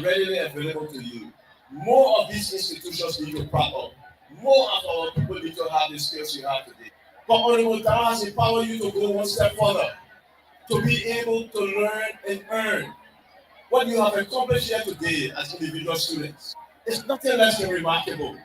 are readily available to you. More of these institutions need to prop up. More of our people need to have the skills you have today. But Honorable Dawa has empowered you to go one step further, to be able to learn and earn. What you have accomplished here today as individual students is nothing less than remarkable.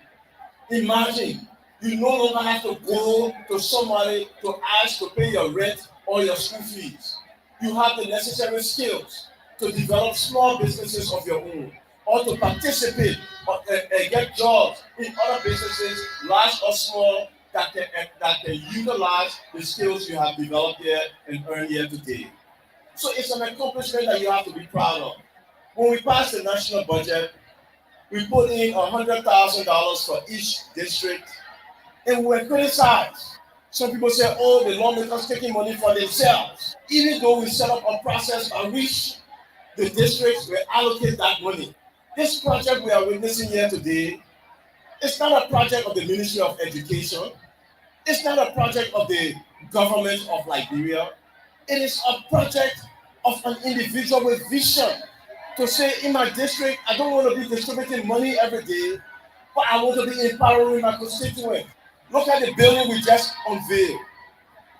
Imagine you no longer have to go to somebody to ask to pay your rent or your school fees. You have the necessary skills to develop small businesses of your own, or to participate and get jobs in other businesses, large or small, that can utilize the skills you have developed here and earned here today. So it's an accomplishment that you have to be proud of. When we passed the national budget, we put in $100,000 for each district, and we were criticized. Some people say, oh, the lawmakers taking money for themselves. Even though we set up a process by which the districts will allocate that money. This project we are witnessing here today, it's not a project of the Ministry of Education. It's not a project of the government of Liberia. It is a project of an individual with vision to say, in my district, I don't want to be distributing money every day, but I want to be empowering my constituent. Look at the building we just unveiled.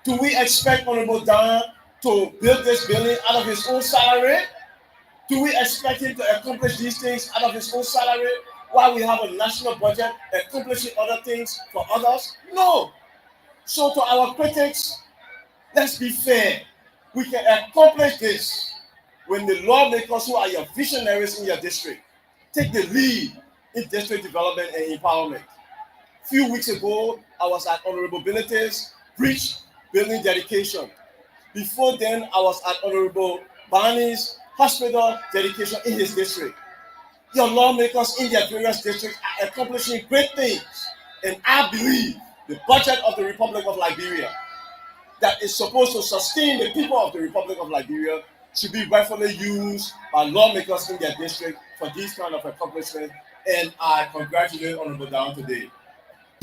Do we expect Honorable Dan to build this building out of his own salary? Do we expect him to accomplish these things out of his own salary while we have a national budget accomplishing other things for others? No. So to our critics, let's be fair. We can accomplish this when the lawmakers who are your visionaries in your district take the lead in district development and empowerment. A few weeks ago, I was at Honorable Benitez's bridge building dedication. Before then, I was at Honorable Barney's hospital dedication in his district. Your lawmakers in their various districts are accomplishing great things. And I believe the budget of the Republic of Liberia that is supposed to sustain the people of the Republic of Liberia should be rightfully used by lawmakers in their district for these kind of accomplishments. And I congratulate Honorable Down today.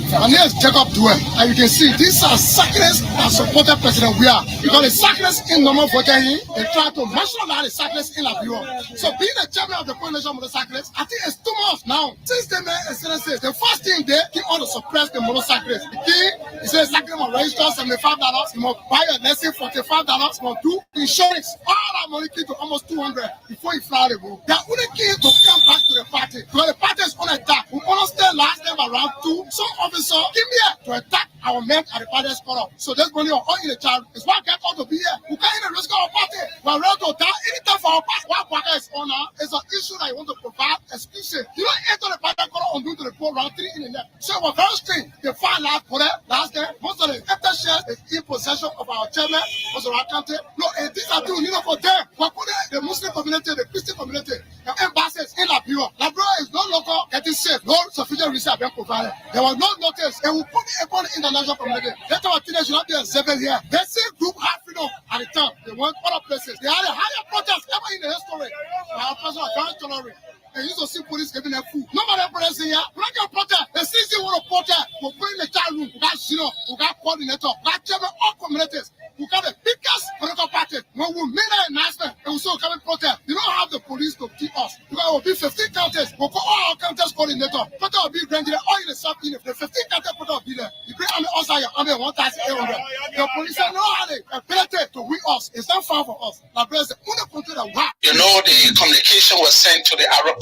My name is Jacob Duel, and you can see these are cyclists that supported President Weah. Because the cyclists in normal voting, they try to marginalize the cyclists in Liberia. So being the chairman of the coalition of motorcyclists, I think it's 2 months now since they made excellences. The first thing they keep on to suppress the motorcyclists. The thing is that cycling must register $75, you must buy a lesson $45, you must do insurance. All that money came to almost $200 before you fly the road. They are only keen to come back to the party. Because the party is on attack. We understand last time around 2. So officer came here to attack our men at the party's corner. So this money are all in the child. It's why I get out to be here. We can't even risk our party. We're ready to die anytime for our party. What party is on now is an issue that you want to provide exclusive. You don't enter the party corner on due to the poor round 3 in the left. So we're very strict. The 5 lakh for that last day. Most of the empty shares is in possession of our chairman, most of our country. No, and these are two, for them. We're putting the Muslim community, the Christian community, the embassies in Liberia. Liberia is no longer getting safe. No sufficient research being provided. There was no notice. And we put it upon the international community. That's our teenagers should not be observing here. They say group have freedom at the time. They went other places. They had a higher protest ever in the history. Our person was very tolerant. And you to see police giving them food. Nobody protesting here. We don't get protest. The CC want to protest. We put in the child room. We got Zeno. We got coordinator. We got chairman of communities. We got the biggest political party. When we made that announcement and we saw coming protest, you don't have the police to keep us. Because it will be 15 counties. We'll call all our counties coordinator. Protest will be granted all in the South Indian. The 15 counties protest will be there. You bring army outside your army 1,800. The police say no how they ability to win us. It's not far for us. Now, the only country that we have. You know, the communication was sent to the agriculture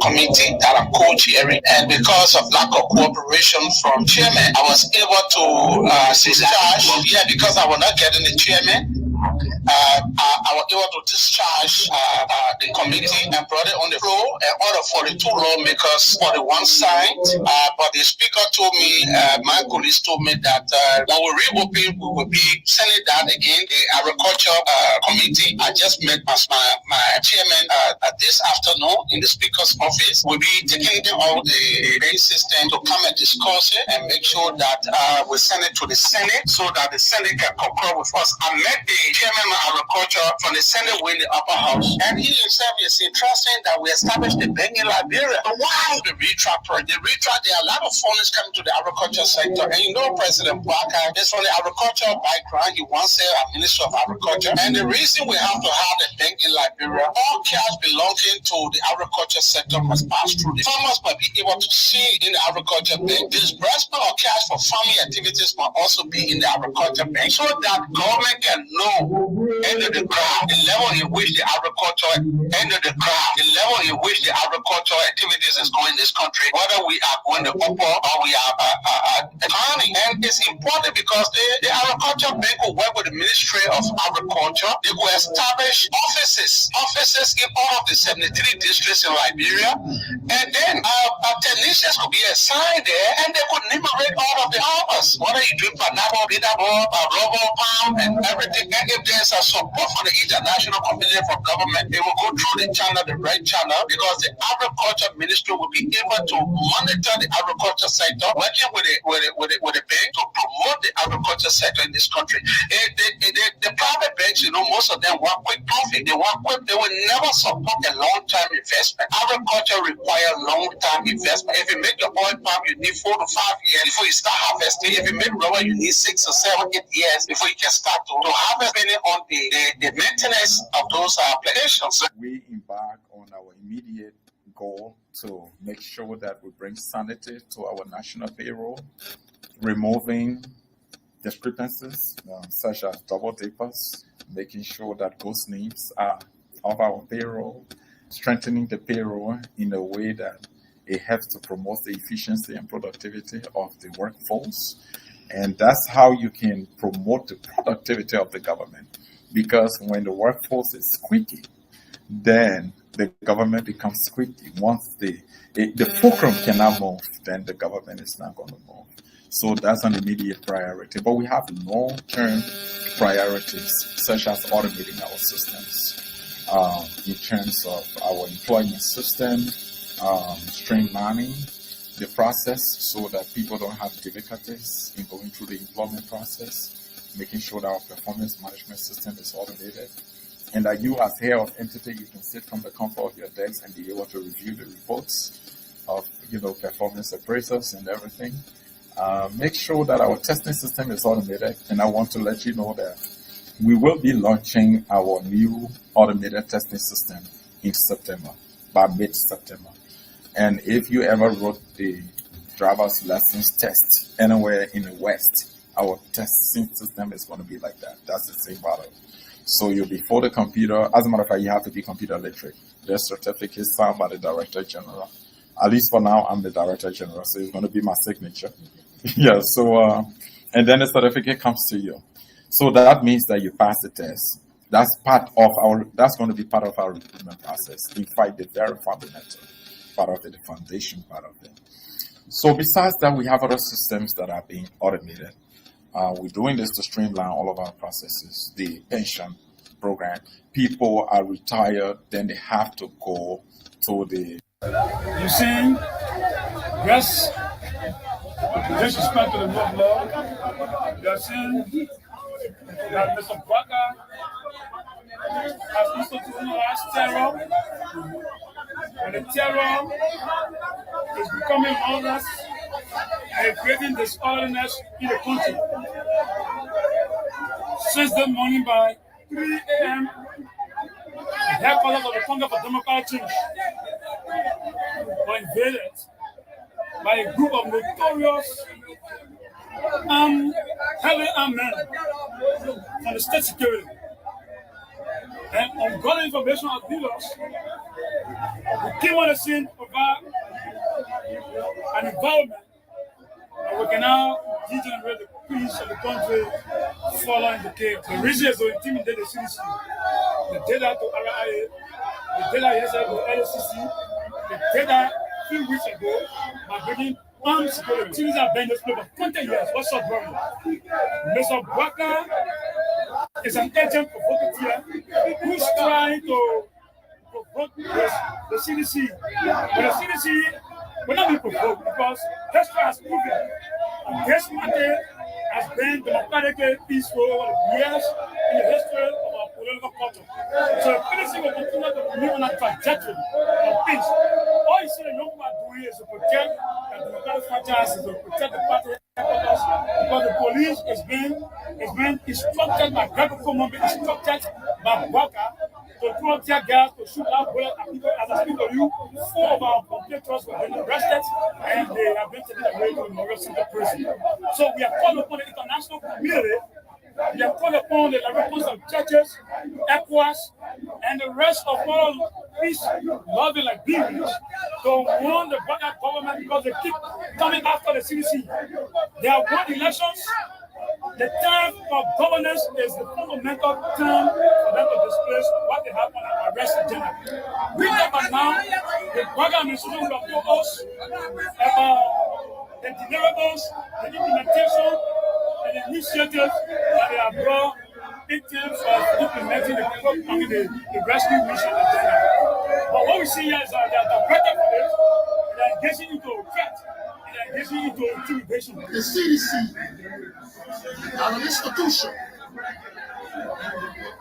committee that I'm co-chairing, and because of lack of cooperation from chairman, I was able to discharge. Yeah, because I was not getting the chairman. I was able to discharge the committee and brought it on the floor and order 42 lawmakers for the one side. But the speaker told me, my colleagues told me that when we reopen, we will be sending that again. The agriculture committee, I just met as my chairman this afternoon in the speaker's office. We'll be taking all the race system to come and discuss it and make sure that we send it to the Senate so that the Senate can concur with us. I met the chairman Chairman of Agriculture from the Senate wing, the upper house. And he himself is interested that we established the bank in Liberia. But why the retract project? The retract, there are a lot of foreigners coming to the agriculture sector. And you know President Bouakai is from the agricultural background. He once said a Minister of Agriculture. And the reason we have to have the bank in Liberia, all cash belonging to the agriculture sector must pass through. The farmers must be able to see in the agriculture bank. Disbursement of cash for farming activities must also be in the agriculture bank so that government can know end of the crop, the level in which the agriculture end of the crop, the level in which the agricultural activities is going in this country, whether we are going to upper or we are economy. And it's important because the agriculture bank will work with the Ministry of Agriculture. They will establish offices in all of the 73 districts in Liberia, and then technicians could be assigned there, and they could enumerate all of the farmers, whether you do pineapple, rubber, palm, and everything. And if there's a support for the international community from government, they will go through the channel, the right channel, because the agriculture ministry will be able to monitor the agriculture sector, working with the bank to promote the agriculture sector in this country. The private banks, most of them want quick profit. They will never support a long-term investment. Agriculture requires long-term investment. If you make your oil palm, you need 4 to 5 years before you start harvesting. If you make rubber, you need 6 or 7, 8 years before you can start to harvest, depending on the maintenance of those plantations. We embark on our immediate goal to make sure that we bring sanity to our national payroll, removing discrepancies such as double dippers, making sure that ghost names are of our payroll, strengthening the payroll in a way that it helps to promote the efficiency and productivity of the workforce. And that's how you can promote the productivity of the government. Because when the workforce is squeaky, then the government becomes squeaky. Once the fulcrum cannot move, then the government is not going to move. So that's an immediate priority. But we have long-term priorities, such as automating our systems in terms of our employment system, streamlining the process so that people don't have difficulties in going through the employment process, making sure that our performance management system is automated, and that you as head of entity, you can sit from the comfort of your desk and be able to review the reports of performance appraisals and everything. Make sure that our testing system is automated, and I want to let you know that we will be launching our new automated testing system in September, by mid-September. And if you ever wrote the driver's license test anywhere in the West, our testing system is going to be like that. That's the same model. So you'll be for the computer. As a matter of fact, you have to be computer literate. There's certificates signed by the Director General. At least for now, I'm the Director General, so it's going to be my signature. Yeah, so, and then the certificate comes to you. So that means that you pass the test. That's going to be part of our recruitment process. In fact, the very fundamental part of it, the foundation part of it. So besides that, we have other systems that are being automated. We're doing this to streamline all of our processes. The pension program, people are retired, then they have to go to the... You see, yes, disrespect to the rule of law. You are saying that Mr. Bouakai has institutionalized terror, and the terror is becoming lawless and creating disorderliness in the country. Since the morning by 3 a.m., the headquarters of the Congress for Democratic Change were invaded by a group of notorious heavy armed men from the state security. And on good information of dealers, we came on the scene to provide an environment and we can now degenerate the peace of the country following the case. The reason is to intimidate the citizen. They did that to RIA, they did that yesterday to LCC, they did that a few weeks ago by bringing armed security. Citizens have been in this place for 20 years. What's up, brother? Mr. Bouakai is an agent provocateur who's trying to provoke the CDC. But the CDC will not be provoked because history has proven this matter has been democratically peaceful over the years in the history of our political culture. So the PDC will continue to believe on that trajectory of peace. All you see the young people are doing is to protect the democratic franchise, to protect the party headquarters, because the police is being instructed by Greco Common, being instructed by Waka to throw tear gas, to shoot out bullets at people. As I speak to you, 4 of our competitors were being arrested and they have been taken away to the Memorial Center prison. So we have called upon the international community, we have called upon the Republicans of churches, ECOWAS, and the rest of all peace-loving Liberians to warn the Baka government because they keep coming after the CDC. They have won elections. The term of governance is the fundamental term for them to displace what they have on our arrest agenda. We talk about now the Baka administration will have told us about the deliverables, the implementation, and the initiatives that they have brought in terms of implementing the rescue mission agenda. But what we see here is that they are directed for this, they are engaging into a threat, and they are engaging into intimidation. The CDC as an institution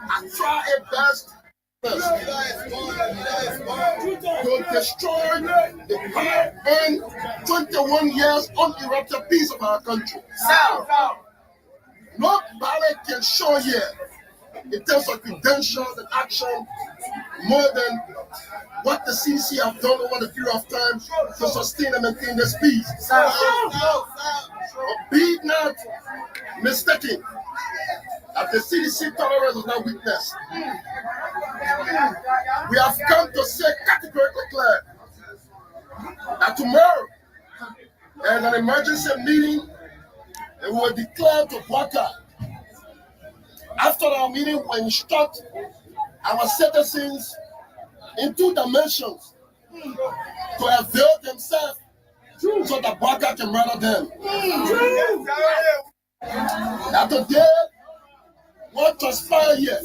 has tried its best to destroy the hard-earned 21 years uninterrupted peace of our country. Nobody can show here, in terms of credentials and action, more than what the CDC have done over the period of time to sustain and maintain this peace. Be not mistaken that the CDC tolerance is not weakness. We have come to say categorically clear that tomorrow, in an emergency meeting, we will declare to Baka. After our meeting, we instruct our citizens in 2 dimensions to avail themselves so that Baka can murder them. That today, what transpire here,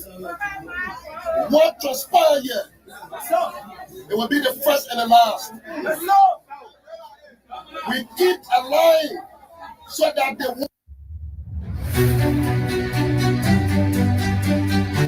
it will be the first and the last. We keep aligned so that they will.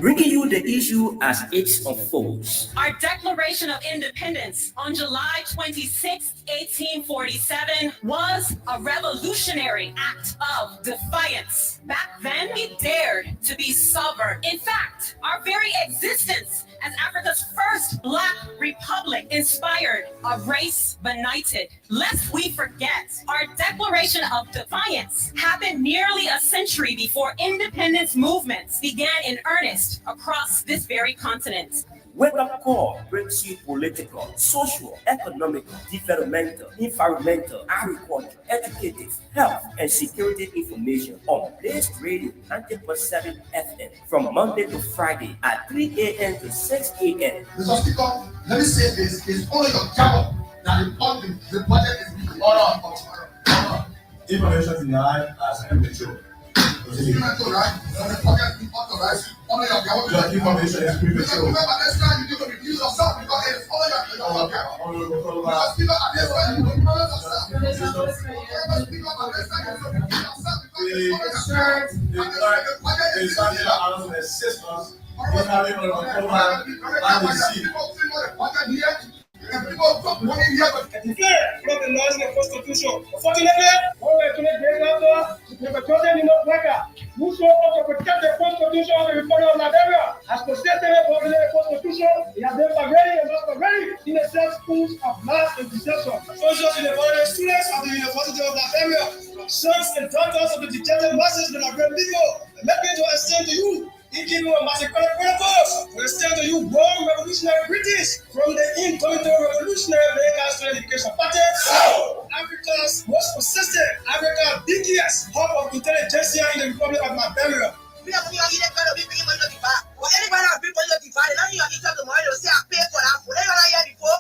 Bringing you the issue as it unfolds. Our Declaration of Independence on July 26, 1847 was a revolutionary act of defiance. Back then, we dared to be sovereign. In fact, our very existence as Africa's first Black republic inspired a race benighted. Lest we forget, our Declaration of Defiance happened nearly a century before independence movements began in earnest across this very continent. Whether core brings you political, social, economic, developmental, environmental, agriculture, educative, health, and security information on Blaze Radio 90.7 FM from Monday to Friday at 3 a.m. to 6 a.m. Mr. Speaker, let me say this, it's only your job that the budget is being ordered. Information denied as premature. Premature, right? The budget is authorized. Only your job. The information is premature. Remember, next time you need to review yourself because it's only your job. Mr. Speaker, at this time you need to review yourself. Mr. Speaker, at this time you need to review yourself because it's only your job. The Sunday announcement assistance in having a program and the seat. Declare from the laws of the Constitution. Unfortunately, one way to make the chosen in Africa, who show up to protect the Constitution of the Republic of Liberia. As stated in the Constitution, they have been pervading and not pervading in the same schools of mass and deception. Soldiers in the foreign students of the University of Liberia, sons and daughters of the dejected masses that are very people, let me to extend to you. Thinking of massacre protocols, we extend to you born revolutionary British from the incoming revolutionary American Education Party. Africa's most persistent, Africa's biggest hub of intelligence in the Republic of Liberia. Anybody have been divided, now you are eating tomorrow, you'll say I paid for that food. Anyone here before?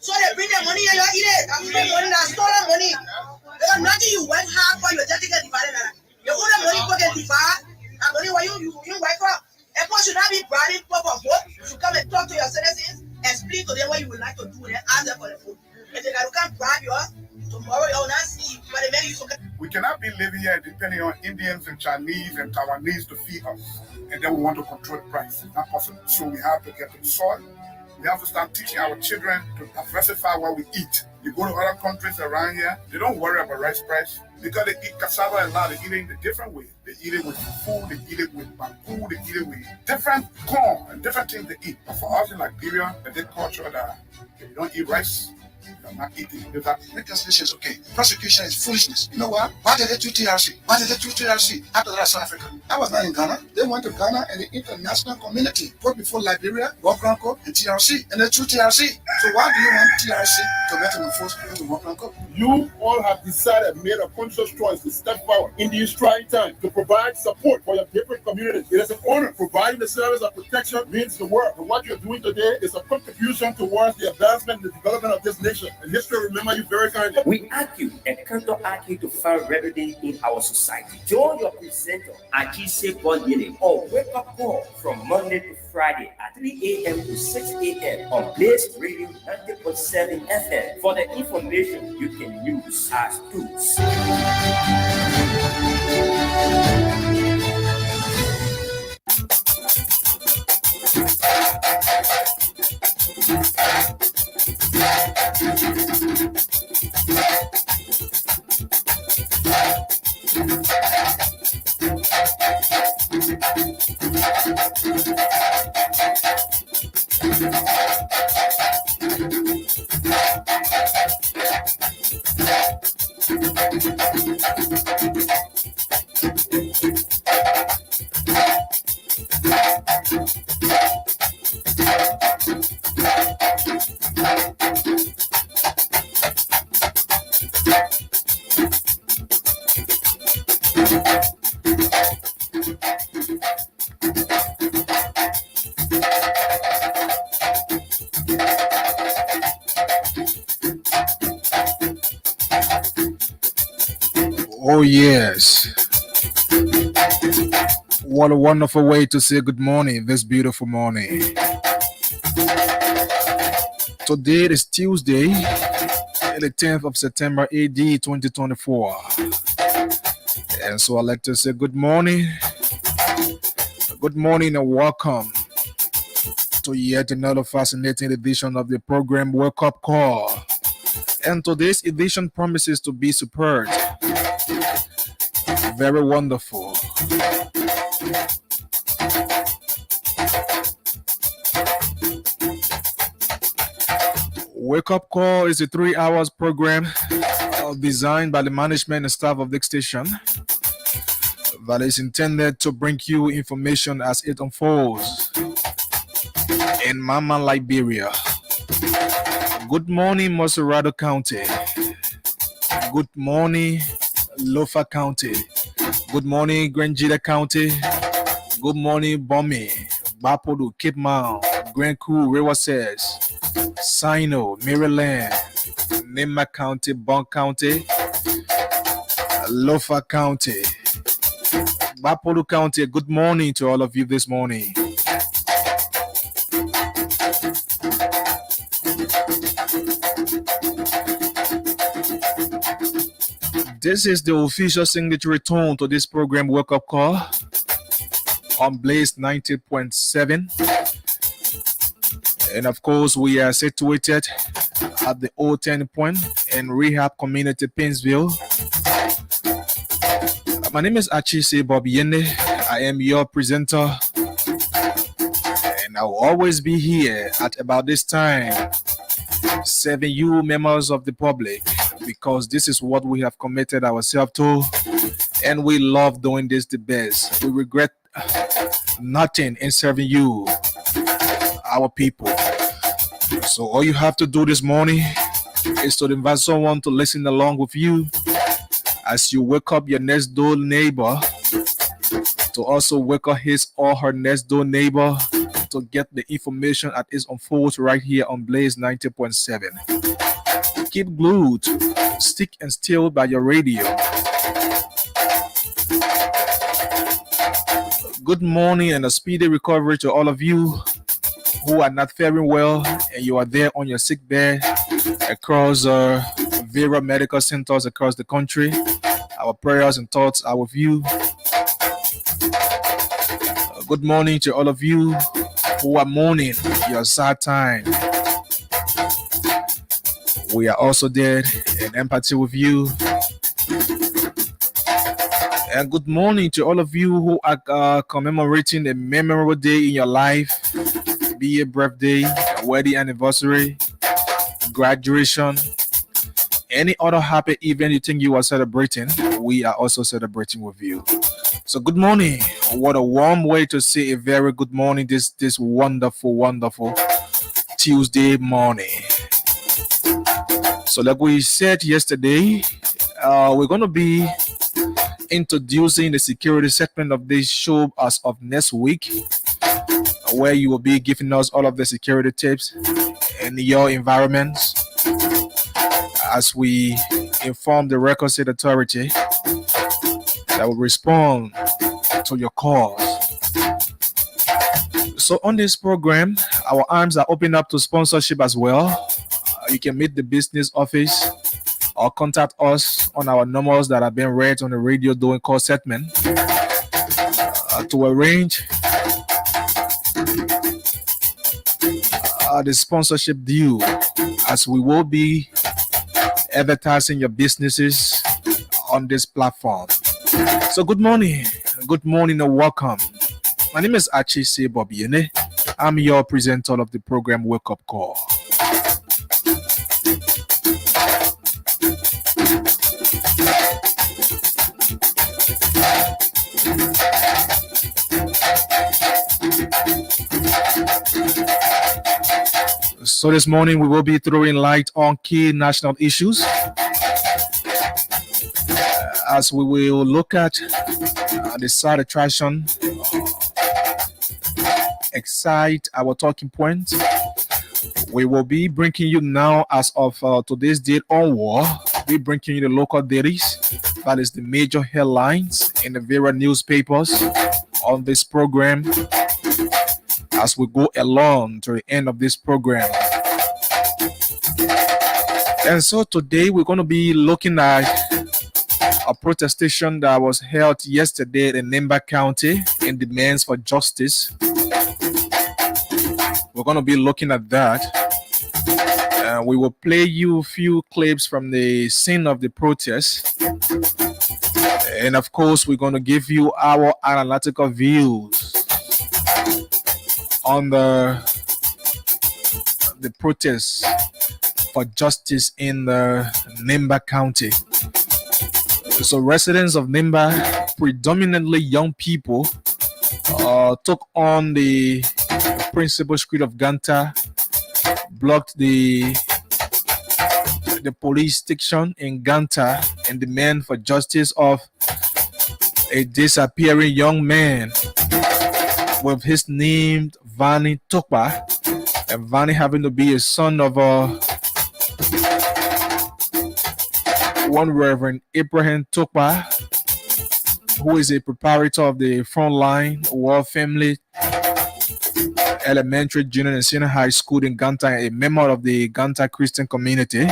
So they bring the money and you eat it. And the money that's stolen money. There's nothing you went hard for, you just get divided. You own the money for get divided. And money where you wipe up. Everyone should not be bribing people for vote. You should come and talk to your citizens, explain to them what you would like to do, and ask them for the food. If they can't bribe you, tomorrow you will not see, but they make you so. We cannot be living here depending on Indians and Chinese and Taiwanese to feed us. and then we want to control the price. It's not possible. So we have to get to the soil. We have to start teaching our children to diversify what we eat. You go to other countries around here, they don't worry about rice price because they eat cassava a lot. They eat it in a different way. They eat it with food, they eat it with bamboo, they eat it with different corn and different things they eat. But for us in Liberia, the culture that if you don't eat rice, you're not eating. Reconciliation is okay. Prosecution is foolishness. You know what? Why did they do TRC? Why did they do TRC after that South Africa? I was not in Ghana. They went to Ghana and the international community put before Liberia, Wokranko, and TRC, and they threw TRC. So why do you want TRC to get enforced into Wokranko? You all have decided, made a conscious choice to step forward in these trying times to provide support for your different communities. It is an honor. Providing the service of protection means the world. And what you're doing today is a contribution towards the advancement and the development of this nation. And history will remember you very kindly. We argue and counter argue to find remedy in our society. Join your presenter, Ajise Bonyele, or wake up call from Monday to Friday at 3 a.m. to 6 a.m. on Blaze Radio 90.7 FM for the information you can use as tools. Oh, yes. What a wonderful way to say good morning this beautiful morning. Today is Tuesday, the 10th of September, AD 2024. And so I'd like to say good morning. Good morning and welcome to yet another fascinating edition of the program Wake Up Call. And today's edition promises to be superb. Very wonderful. Wake Up Call is a 3 hours program designed by the management and staff of the station that is intended to bring you information as it unfolds in Mama, Liberia. Good morning, Moserado County. Good morning, Lofa County. Good morning, Granjida County. Good morning, Bomi, Bapodu, Cape Mount, Grand Coup, Rewa says, Sino, Maryland, Nema County, Bon County, Lofa County, Bapodu County. Good morning to all of you this morning. This is the official signatory tone to this program Wake Up Call on Blaze 90.7. And of course, we are situated at the Old 10 Point in Rehab Community, Painesville. My name is Achise Bobiene. I am your presenter. And I will always be here at about this time, serving you members of the public, because this is what we have committed ourselves to, and we love doing this the best. We regret nothing in serving you, our people. So all you have to do this morning is to invite someone to listen along with you as you wake up your next door neighbor, to also wake up his or her next door neighbor to get the information that is unfolds right here on Blaze 90.7. Keep glued, stick and still by your radio. Good morning and a speedy recovery to all of you who are not faring well and you are there on your sick bed across various medical centers across the country. Our prayers and thoughts are with you. Good morning to all of you who are mourning your sad time. We are also there in empathy with you. And good morning to all of you who are commemorating a memorable day in your life, be it birthday, a wedding anniversary, graduation, any other happy event you think you are celebrating. We are also celebrating with you. So good morning. What a warm way to say a very good morning this wonderful Tuesday morning. So like we said yesterday, we're going to be introducing the security segment of this show as of next week, where you will be giving us all of the security tips in your environments as we inform the Record State Authority that will respond to your calls. So on this program, our arms are open up to sponsorship as well. You can meet the business office or contact us on our numbers that have been read on the radio during call segment to arrange the sponsorship deal, as we will be advertising your businesses on this platform. So good morning and welcome. My name is Achise Bobiene. I'm your presenter of the program Wake Up Call. So this morning we will be throwing light on key national issues as we will look at the side attraction, excite our talking point. We will be bringing you now, as of today's date onward, be bringing you the local dailies, that is the major headlines in the various newspapers on this program as we go along to the end of this program. And so today we're going to be looking at a protestation that was held yesterday in Nimba County in demands for justice. We're going to be looking at that. We will play you a few clips from the scene of the protest. And of course, we're going to give you our analytical views on the protests for justice in the Nimba County. So residents of Nimba, predominantly young people, took on the principal street of Ganta, blocked the police station in Ganta in demand for justice of a disappearing young man with his name Vani Tokpa, and Vani having to be a son of one Reverend Abraham Tokpa, who is a proprietor of the Frontline World Family Elementary, Junior, and Senior High School in Ganta, a member of the Ganta Christian community.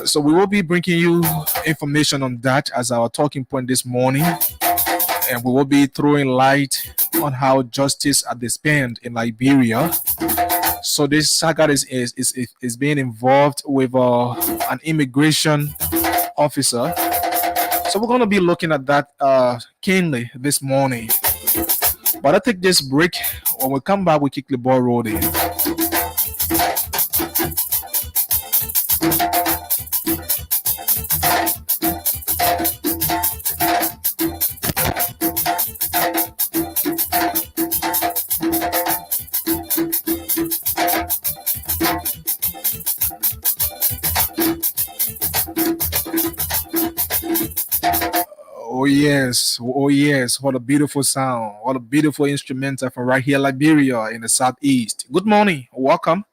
So we will be bringing you information on that as our talking point this morning, and we will be throwing light on how justice are disbanded in Liberia. So this saga is being involved with an immigration officer. So we're going to be looking at that keenly this morning. But I'll take this break. When we come back, we kick the ball rolling. Oh yes, what a beautiful sound, what a beautiful instrumental from right here, Liberia in the southeast. Good morning, welcome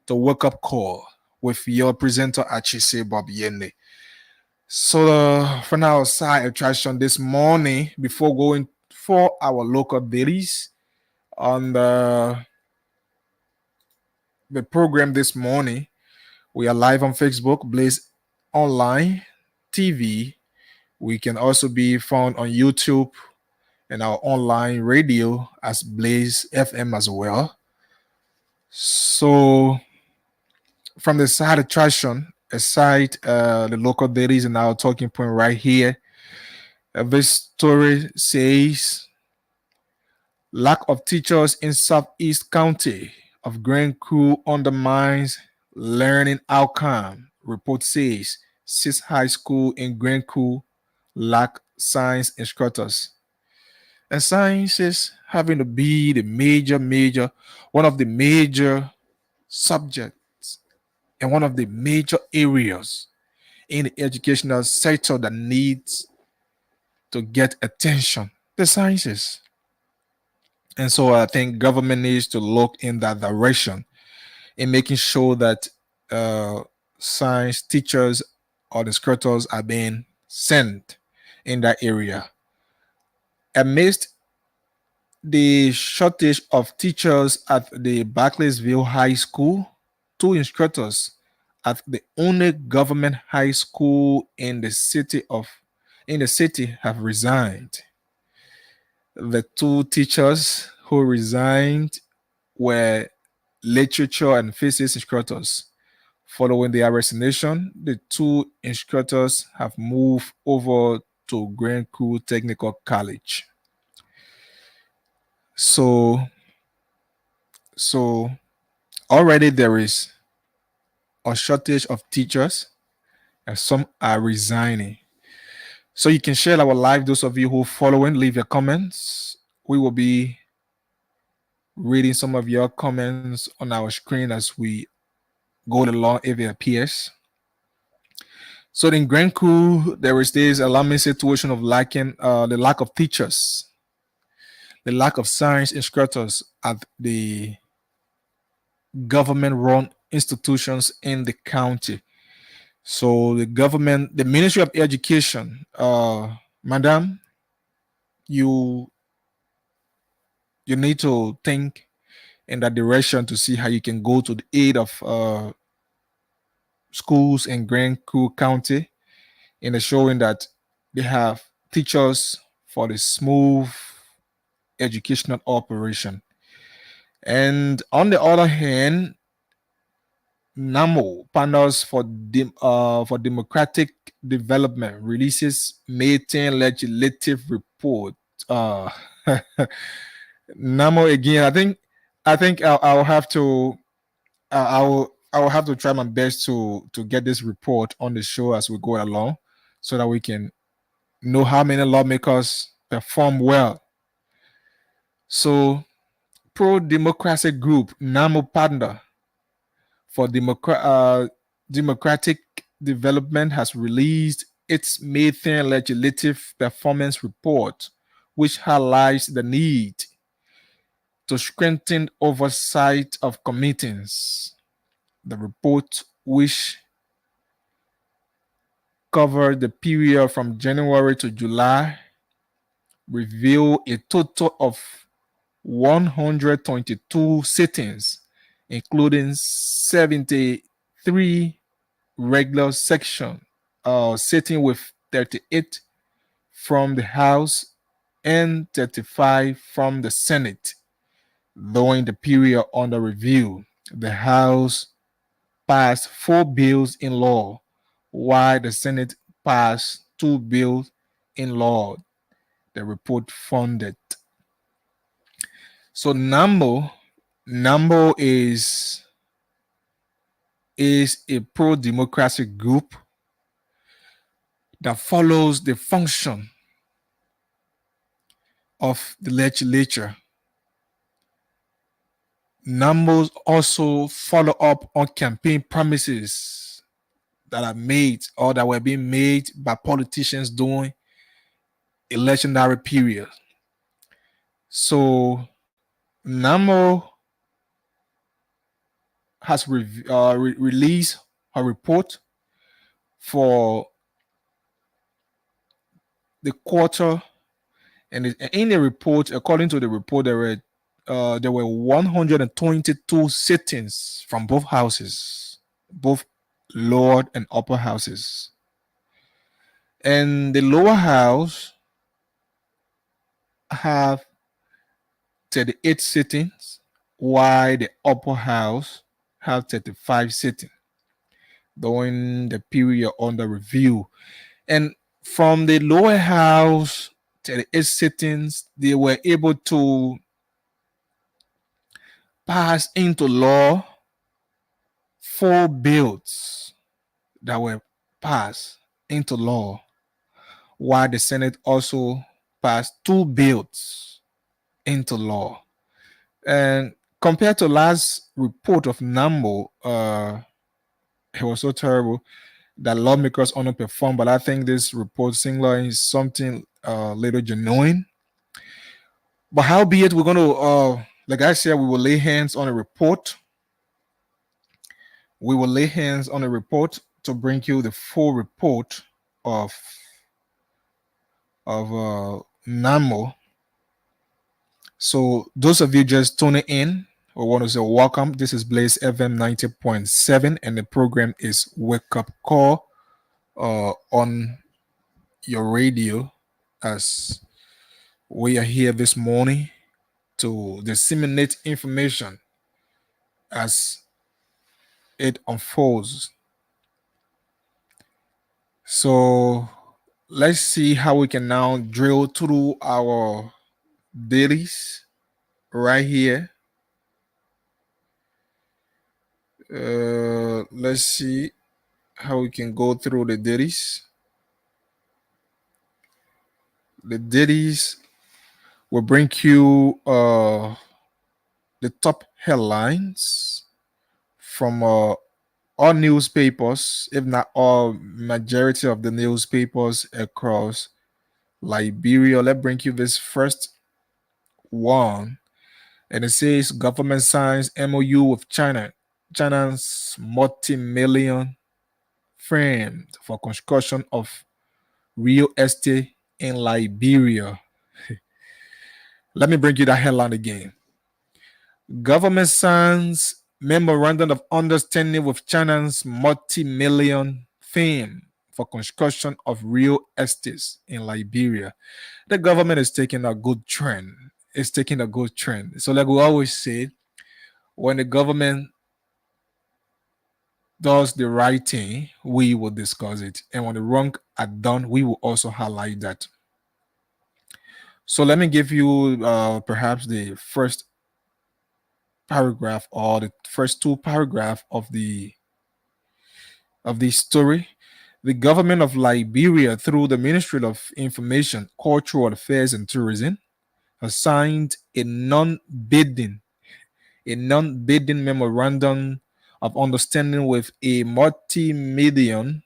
to Wake Up Call with your presenter Achise Bobiene. So for now, side attraction this morning before going for our local dailies on the program this morning. We are live on Facebook, Blaze Online TV. We can also be found on YouTube and our online radio as Blaze FM as well. So, from the side attraction, aside the local dailies and our talking point right here, this story says lack of teachers in Southeast County of Grand Crew undermines learning outcome. Report says 6 high school in Grand Crew lack science instructors. And science is having to be the one of the major subjects and one of the major areas in the educational sector that needs to get attention. The sciences. And so I think government needs to look in that direction in making sure that science teachers or the instructors are being sent in that area. Amidst the shortage of teachers at the Barclaysville High School, 2 instructors at the only government high school in the city have resigned. The 2 teachers who resigned were literature and physics instructors. Following their resignation, the 2 instructors have moved over to Grand Crew Technical College. So already there is a shortage of teachers and some are resigning. So you can share our live. Those of you who are following, leave your comments. We will be reading some of your comments on our screen as we go along if it appears. So in Grand Crew, there is this alarming situation of the lack of teachers, the lack of science instructors at the government-run institutions in the county. So the Ministry of Education, Madam, you need to think in that direction to see how you can go to the aid of schools in Grand Crew County in showing that they have teachers for the smooth educational operation. And on the other hand, NAMO, Panels for Democratic Development, releases May 10 legislative report. NAMO again. I think I'll have to try my best to get this report on the show as we go along, so that we can know how many lawmakers perform well. So, pro-democracy group NAMO Partner for Democratic Development has released its May 10 legislative performance report, which highlights the need to strengthen oversight of committees. The report, which covered the period from January to July, revealed a total of 122 sittings, including 73 regular section sitting, with 38 from the House and 35 from the Senate. During the period under review, the House passed 4 bills in law, while the Senate passed 2 bills in law, the report founded. So NAMO is a pro-democracy group that follows the function of the legislature. NAMO also follow up on campaign promises that are made or that were being made by politicians during electionary period. So NAMO has released a report for the quarter, and in the report, according to the report, there were 122 sittings from both houses, both lower and upper houses. And the lower house have 38 sittings, while the upper house have 35 sittings during the period under review. And from the lower house 38 sittings, they were able to pass into law 4 bills that were passed into law, while the Senate also passed 2 bills into law. And compared to last report of NAMBO, it was so terrible that lawmakers underperformed. But I think this report singular is something little genuine. But howbeit, we're going to, like I said, we will lay hands on a report. We will lay hands on a report to bring you the full report of NAMO. So those of you just tuning in, we want to say welcome. This is Blaze FM 90.7, and the program is Wake Up Call on your radio, as we are here this morning to disseminate information as it unfolds. So let's see how we can now drill through our dailies right here. Let's see how we can go through the dailies. The dailies will bring you the top headlines from all newspapers, if not all, majority of the newspapers across Liberia. Let's bring you this first one, and it says government signs MOU with China. China's multi-million firm for construction of real estate in Liberia. Let me bring you that headline again. Government signs memorandum of understanding with China's multi-million firm for construction of real estates in Liberia. The government is taking a good trend. It's taking a good trend. So like we always say, when the government does the right thing, we will discuss it. And when the wrong are done, we will also highlight that. So let me give you perhaps the first paragraph or the first 2 paragraphs of the story. The government of Liberia, through the Ministry of Information, Cultural Affairs and Tourism, has signed a non-bidding memorandum of understanding with a multi-million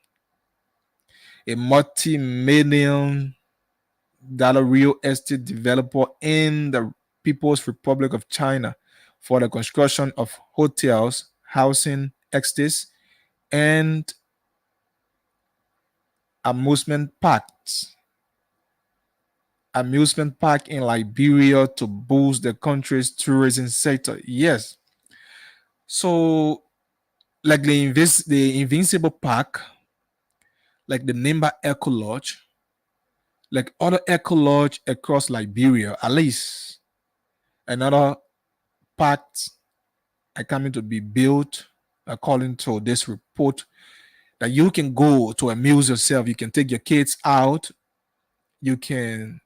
dollar real estate developer in the People's Republic of China for the construction of hotels, housing estates, and amusement park in Liberia to boost the country's tourism sector. Yes. So, like the Invincible Park, like the Nimba Eco Lodge, like other Eco Lodge across Liberia, at least another parks are coming to be built according to this report, that you can go to amuse yourself. You can take your kids out. You can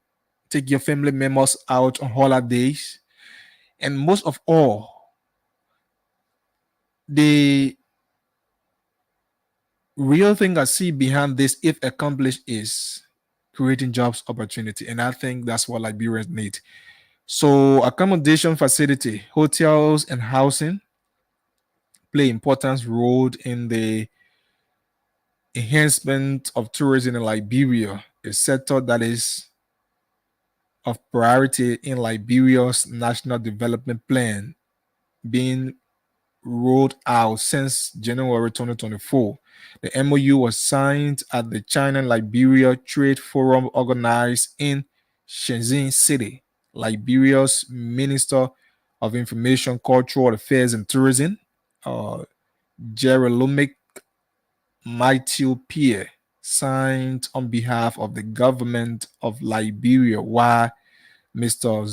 take your family members out on holidays. And most of all, the real thing I see behind this, if accomplished, is creating jobs opportunity. And I think that's what Liberians need. So accommodation facility, hotels and housing play important role in the enhancement of tourism in Liberia, a sector that is of priority in Liberia's National Development Plan, being rolled out since January 2024. The MOU was signed at the China-Liberia Trade Forum organized in Shenzhen City. Liberia's Minister of Information, Cultural Affairs and Tourism, Jerolomic Matthew Pierre, signed on behalf of the government of Liberia, while Mr.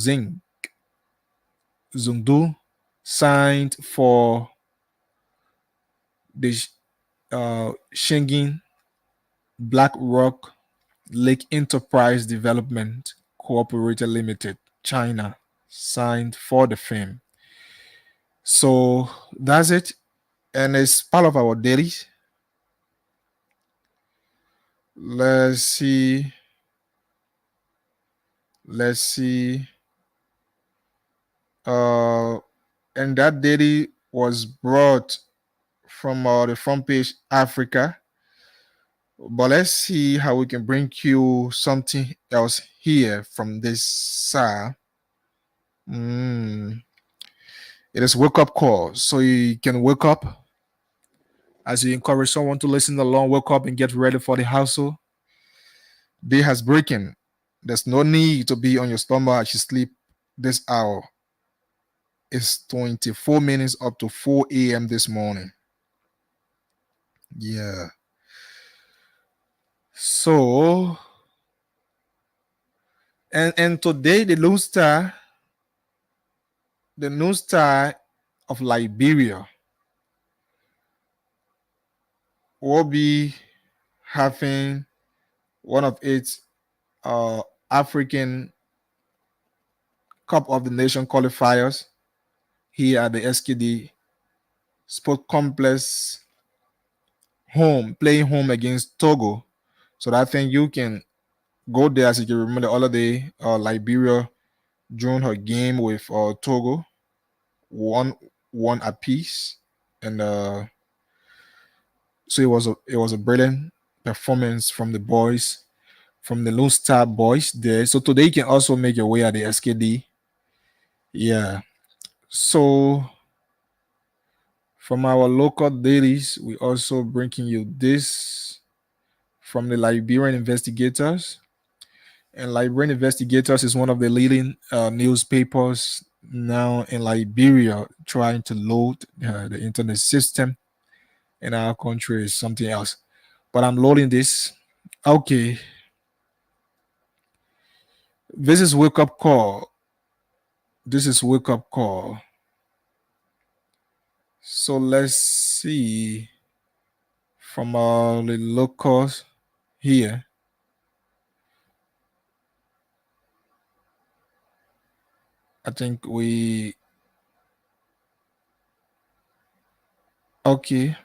Zundu signed for the Schengen BlackRock Lake Enterprise Development Cooperative Limited, China, signed for the firm. So that's it. And it's part of our daily. Let's see. And that daily was brought from the front page Africa. But let's see how we can bring you something else here from this side. It is wake up call, so you can wake up as you encourage someone to listen along. Wake up and get ready for the hustle. Day has breaking. There's no need to be on your stomach as you sleep this hour. It's 24 minutes up to 4 a.m. this morning. Yeah. So, and today the new star of Liberia will be having one of its African Cup of the Nation qualifiers here at the SKD Sport Complex playing home against Togo. So I think you can go there. As you can remember the other day, Liberia joined her game with Togo, one apiece, and so it was a brilliant performance from the boys, from the Lone Star boys there. So today you can also make your way at the SKD. Yeah. So from our local dailies, we also bringing you this from the Liberian Investigators. And Liberian Investigators is one of the leading newspapers now in Liberia, trying to load the internet system in our country is something else. But I'm loading this. Okay. This is wake up call. So let's see from the locals here. I think okay.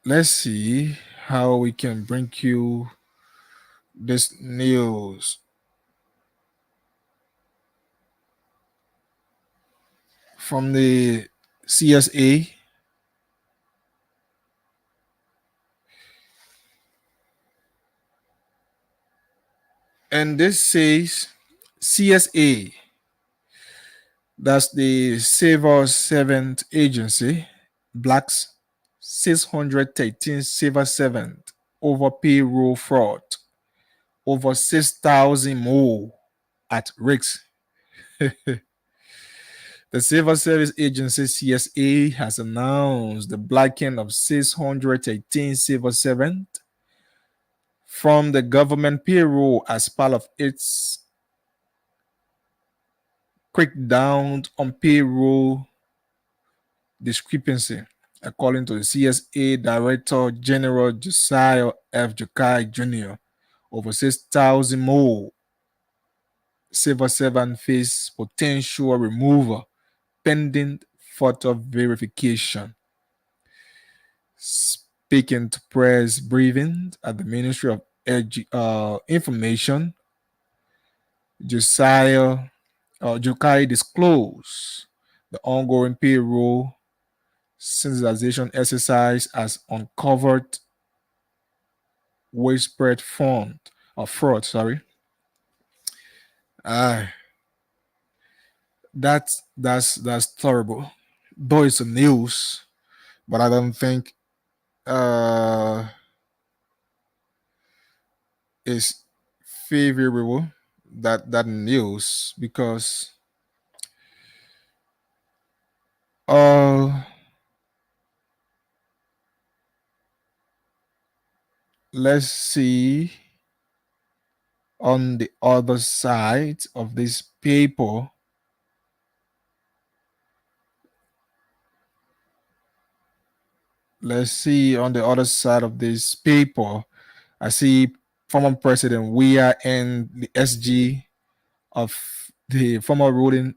Let's see how we can bring you this news. From the CSA. And this says CSA, that's the Civil Servant Agency, blacks 613 civil servant over payroll fraud, over 6,000 more at risk. The Civil Service Agency CSA has announced the blacking of 618 civil servants from the government payroll as part of its crackdown on payroll discrepancy, according to the CSA Director General Josiah F. Jokai Jr. Over 6,000 more civil servants face potential removal pending further verification. Speaking to press briefing at the Ministry of Information, Josiah Jokai disclosed the ongoing payroll sensitization exercise has uncovered widespread fraud. That's terrible. Though it's a news, but I don't think it's favorable that news, because let's see on the other side of this paper. Let's see on the other side of this paper. I see former President Weah and the SG of the former ruling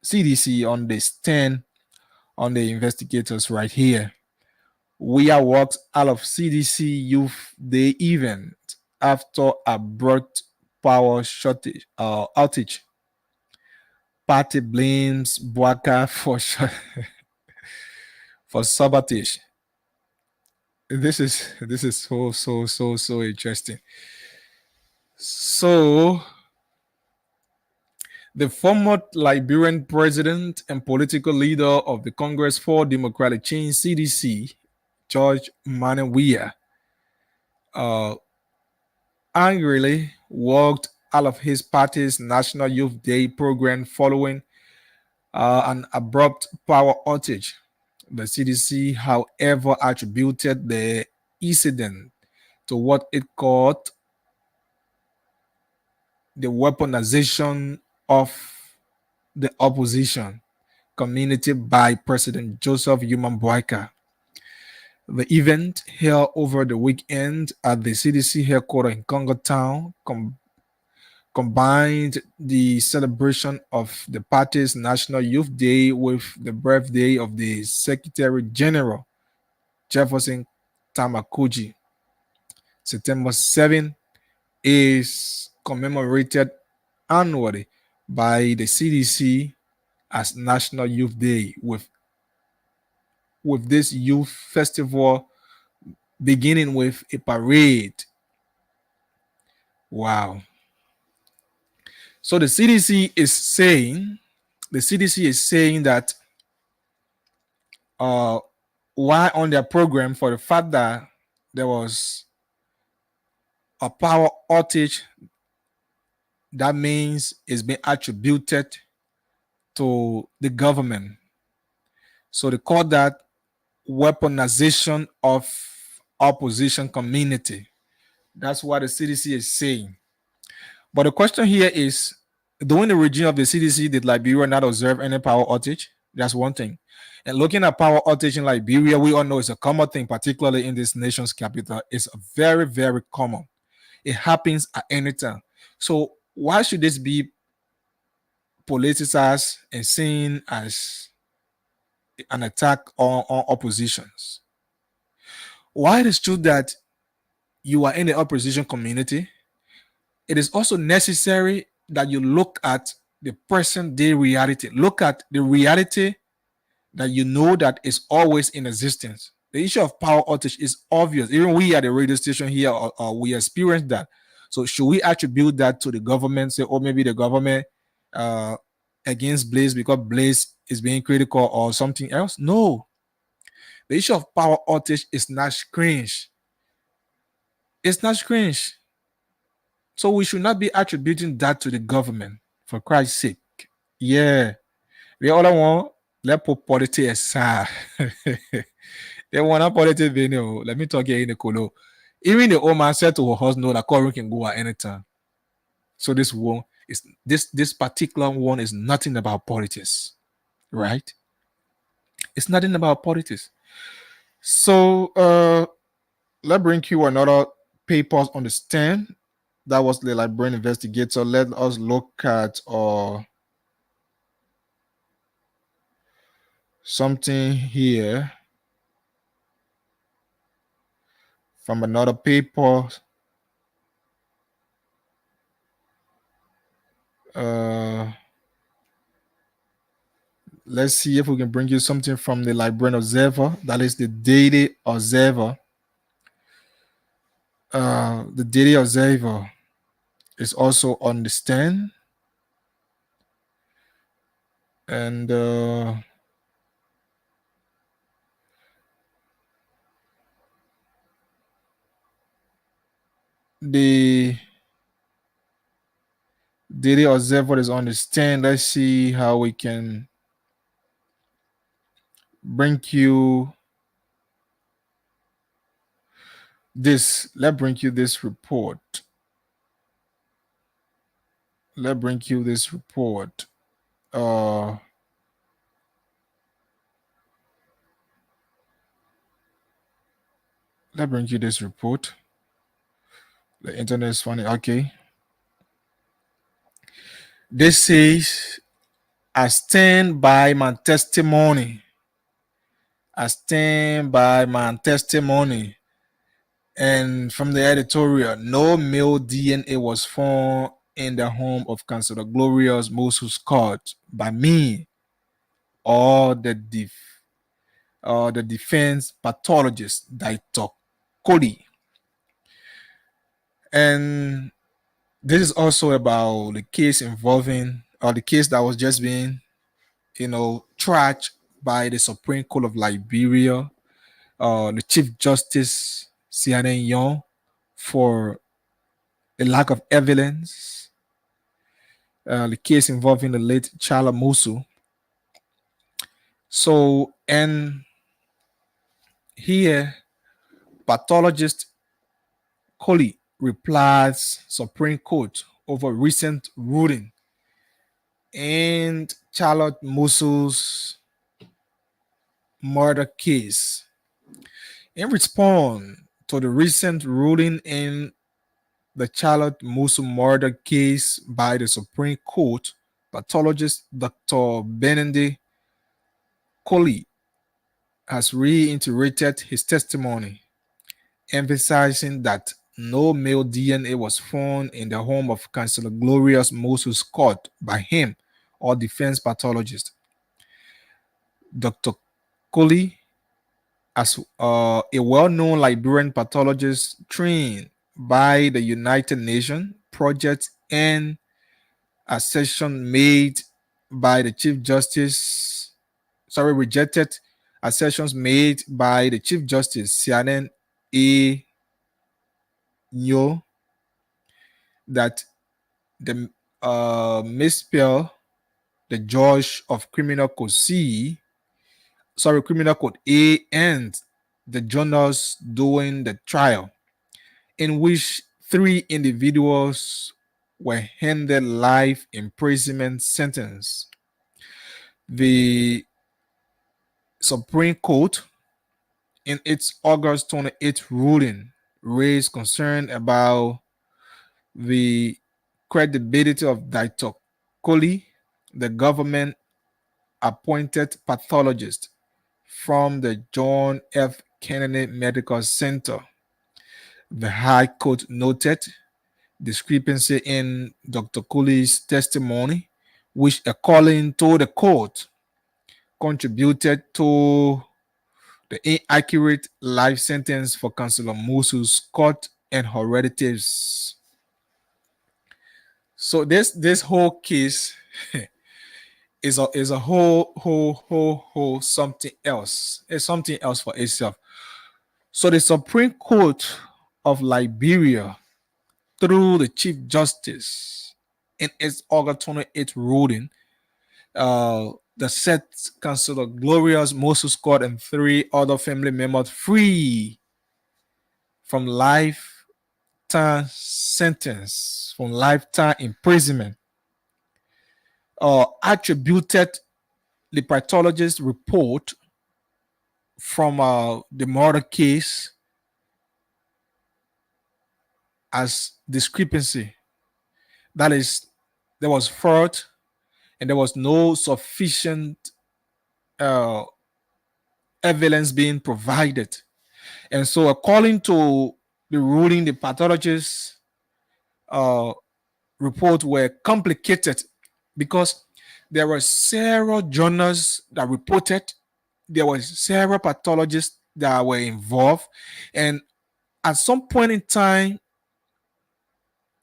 CDC on the stand on the investigators right here. Weah walked out of CDC Youth Day event after abrupt power shortage outage. Party blames Bwaka for for sabotage. This is so interesting. So the former Liberian president and political leader of the Congress for Democratic Change (CDC), George Manneh Weah, angrily walked out of his party's National Youth Day program following an abrupt power outage. The CDC, however, attributed the incident to what it called the weaponization of the opposition community by President Joseph Human Boyka. The event held over the weekend at the CDC headquarters in Congo Town combined the celebration of the party's National Youth Day with the birthday of the Secretary General Jefferson Tamakuji. September 7 is commemorated annually by the CDC as National Youth Day, with this youth festival beginning with a parade. Wow. So the CDC is saying that why on their program, for the fact that there was a power outage, that means it's been attributed to the government. So they call that weaponization of opposition community. That's what the CDC is saying. But the question here is, during the regime of the CDC, did Liberia not observe any power outage? That's one thing. And looking at power outage in Liberia, we all know it's a common thing, particularly in this nation's capital. It's very, very common. It happens at any time. So why should this be politicized and seen as an attack on oppositions? While it is true that you are in the opposition community, it is also necessary that you look at the present day reality. Look at the reality that you know that is always in existence. The issue of power outage is obvious. Even we at the radio station here, we experience that. So should we attribute that to the government? Say, oh, maybe the government against Blaze because Blaze is being critical or something else? No. The issue of power outage is not strange. It's not strange. So we should not be attributing that to the government, for Christ's sake. Yeah. The other one, let put politics aside. They want to politics video. Let me talk here in the colo. Even the old man said to her husband that Corey can go at any time. So this one is this particular one is nothing about politics, right? It's nothing about politics. So let's bring you another papers on the stand. That was the Liberian investigator. Let us look at something here from another paper. Let's see if we can bring you something from the Liberian Observer. That is the Daily Observer. The Daily Observer is also on the stand. And the Daily Observer is on the stand. Let's see how we can bring you let's bring you this report. Let's bring you this report. Let's bring you this report. The internet is funny. Okay. This says, I stand by my testimony. I stand by my testimony. And from the editorial, no male DNA was found in the home of Councilor Glorious Moses Scott by me or the defense pathologist, Dr. Cody. And this is also about the case involving, or the case that was just being, trashed by the Supreme Court of Liberia, the Chief Justice Sianen Young, for a lack of evidence. The case involving the late Chala Musu. So, and here, pathologist Coley replies Supreme Court over recent ruling and Charlotte Musu's murder case. In response to the recent ruling in the Charlotte Musu murder case by the Supreme Court, pathologist Dr. Benendi Coley has reiterated his testimony, emphasizing that no male DNA was found in the home of Councilor Glorious Moses Scott by him or defense pathologist. Dr. Coley, as a well-known Liberian pathologist trained by the United Nations Project and assertion made by the Chief Justice, rejected assertions made by the Chief Justice Sianen A. Nyo that the misspell the judge of Criminal Code Criminal Code A and the journals during the trial, in which 3 individuals were handed life imprisonment sentence. The Supreme Court, in its August 28th ruling, raised concern about the credibility of Dr. Coley, the government appointed pathologist from the John F. Kennedy Medical Center. The High Court noted discrepancy in Dr. Coley's testimony, which, according to the court, contributed to the inaccurate life sentence for Councilor Musu Scott and her relatives. So this whole case is a whole something else. It's something else for itself. So the Supreme Court of Liberia, through the Chief Justice, in its August 28th ruling, that set Councilor Glorious Moses Scott and 3 other family members free from lifetime sentence, from lifetime imprisonment, attributed the pathologist's report from the murder case as discrepancy. That is, there was fraud and there was no sufficient evidence being provided. And so, according to the ruling, the pathologist's report were complicated because there were several journals that reported, there were several pathologists that were involved, and at some point in time,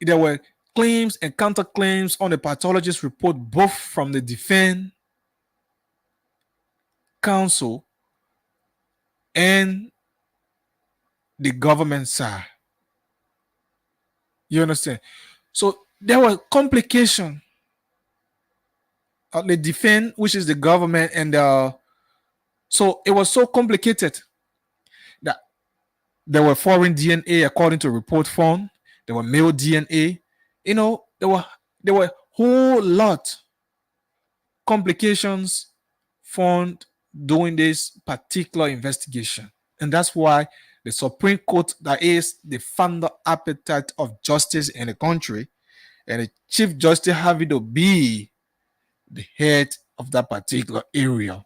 there were claims and counterclaims on the pathologist's report, both from the defense counsel and the government side. You understand? So there were complications. The defense, which is the government, and so it was so complicated that There were foreign DNA, according to report found. There were male DNA. There were whole lot complications found during this particular investigation. And that's why the Supreme Court, that is the founder appetite of justice in the country, and the Chief Justice having to be the head of that particular area,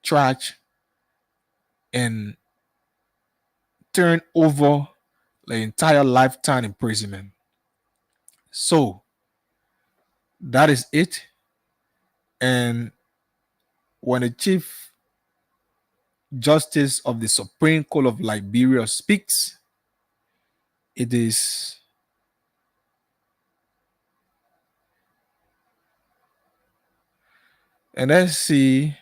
charge and turn over the entire lifetime imprisonment. So that is it. And when the Chief Justice of the Supreme Court of Liberia speaks, it is and let's see.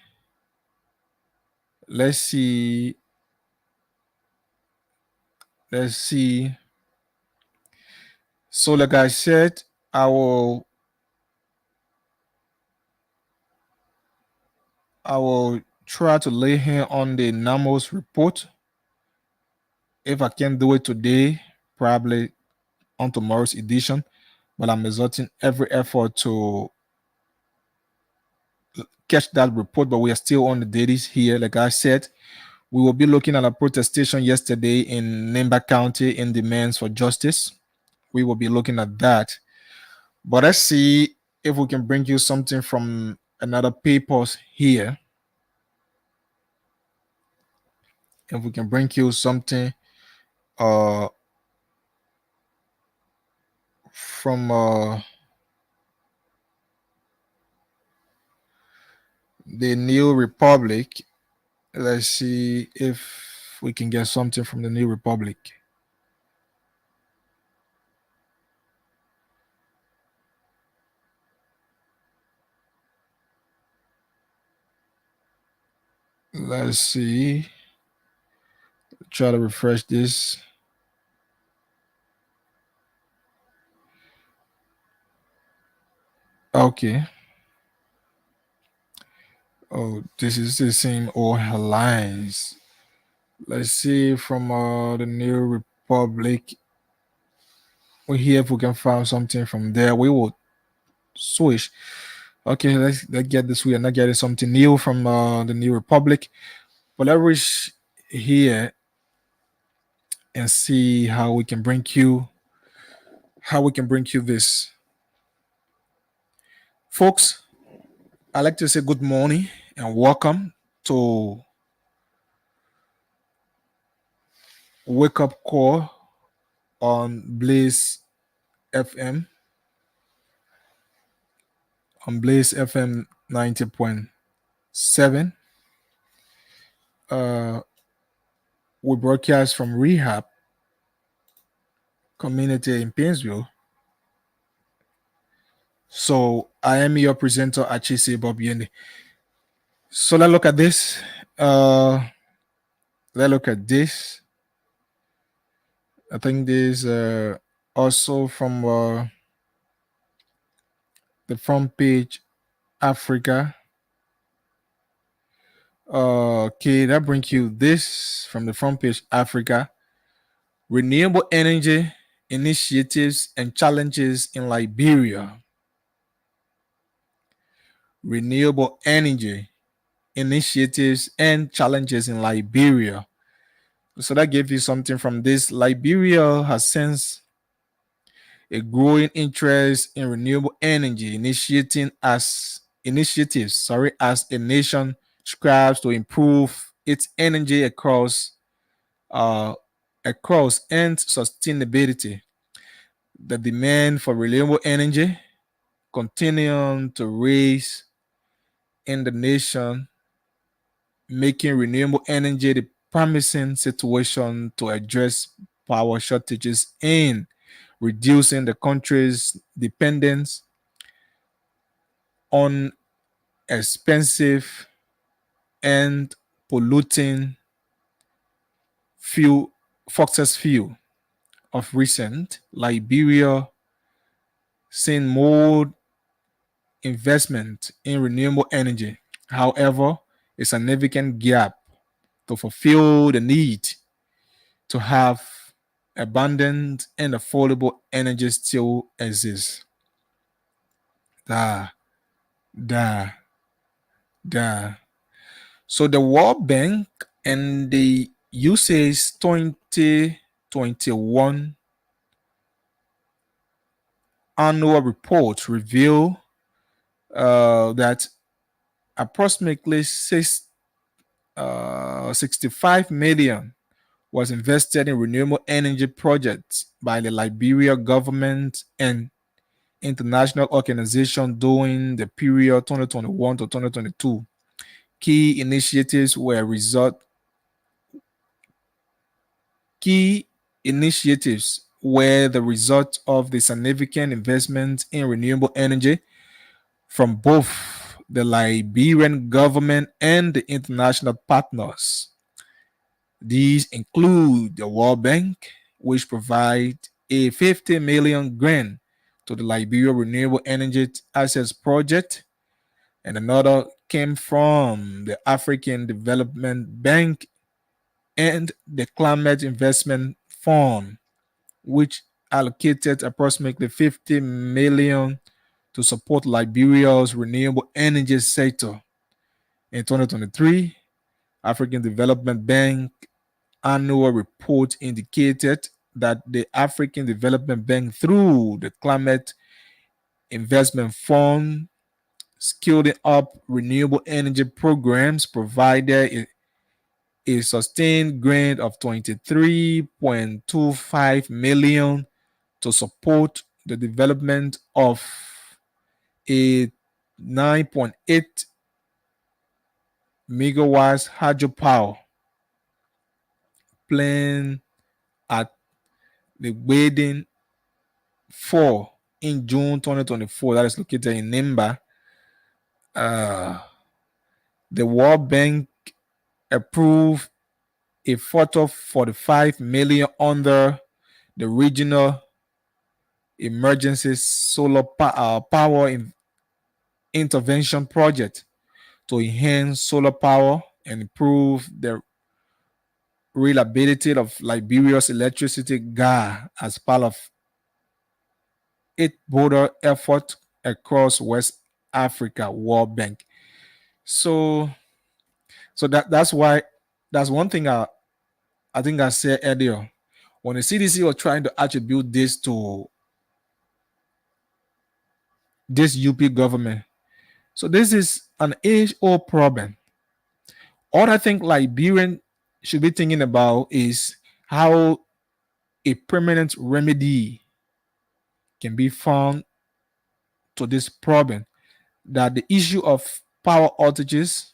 So like I said, I will try to lay hand on the NAMOS report. If I can't do it today, probably on tomorrow's edition, but I'm exerting every effort to catch that report. But we are still on the dailies here. Like I said, we will be looking at a protestation yesterday in Nimba County in demands for justice. We will be looking at that. But let's see if we can bring you something from another papers here. If we can bring you something from the New Republic. Let's see if we can get something from the New Republic. Let's see. Try to refresh this. Okay. Oh, this is the same old headlines. Let's see from the New Republic. We here if we can find something from there. We will switch. Okay, let's get this. We are not getting something new from the New Republic, but let's reach here and see how we can bring you this. Folks, I'd like to say good morning and welcome to Wake Up Call on Blaze FM. On Blaze FM 90.7. We broadcast from Rehab Community in Painesville. So I am your presenter, Achise Bob Yende. So let's look at this. I think this also from the front page, Africa. Okay, that brings you this from the front page, Africa. Renewable energy initiatives and challenges in Liberia. Renewable energy initiatives and challenges in Liberia. So that gave you something from this. Liberia has since a growing interest in renewable energy initiatives as a nation strives to improve its energy across and sustainability. The demand for renewable energy continuing to rise in the nation, making renewable energy the promising situation to address power shortages and reducing the country's dependence on expensive and polluting fossil fuel. Of recent, Liberia seen more investment in renewable energy. However, a significant gap to fulfill the need to have abundant and affordable energy still exists. Da, da, da. So the World Bank and the USAID's 2021 annual report reveal that approximately 65 million was invested in renewable energy projects by the Liberia government and international organizations during the period 2021 to 2022. Key initiatives were the result of the significant investment in renewable energy from both the Liberian government and the international partners. These include the World Bank, which provide a 50 million grant to the Liberia Renewable Energy Access Project, and another came from the African Development Bank and the Climate Investment Fund, which allocated approximately 50 million to support Liberia's renewable energy sector. In 2023, African Development Bank annual report indicated that the African Development Bank, through the Climate Investment Fund, skilling up renewable energy programs, provided a sustained grant of 23.25 million to support the development of a 9.8 megawatts hydropower plant at the Wading 4 in June 2024, that is located in Nimba. The World Bank approved a further 45 million under the regional emergency solar power intervention project to enhance solar power and improve the reliability of Liberia's electricity grid as part of its broader effort across West Africa. World Bank. So that's one thing I think I said earlier. When the CDC was trying to attribute this to this UP government, so this is an age-old problem. All I think Liberian should be thinking about is how a permanent remedy can be found to this problem, that the issue of power outages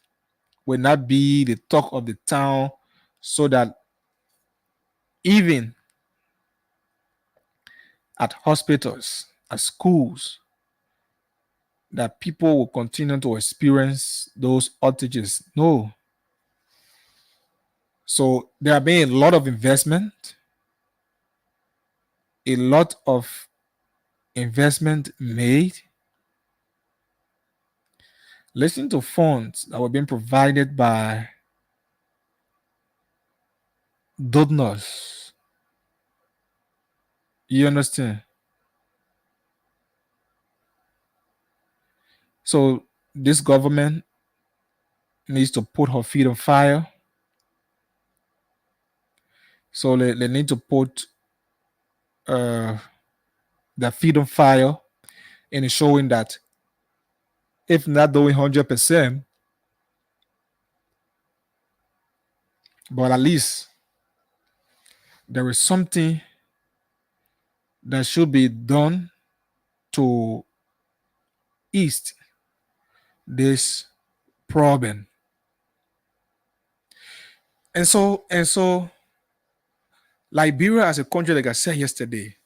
will not be the talk of the town, so that even at hospitals, at schools, that people will continue to experience those outages. No. So there have been a lot of investment made. Listen to funds that were being provided by donors. You understand? So this government needs to put her feet on fire. So they need to put their feet on fire in showing that if not doing 100%, but at least there is something that should be done to ease this problem. And so Liberia as a country, like I said yesterday,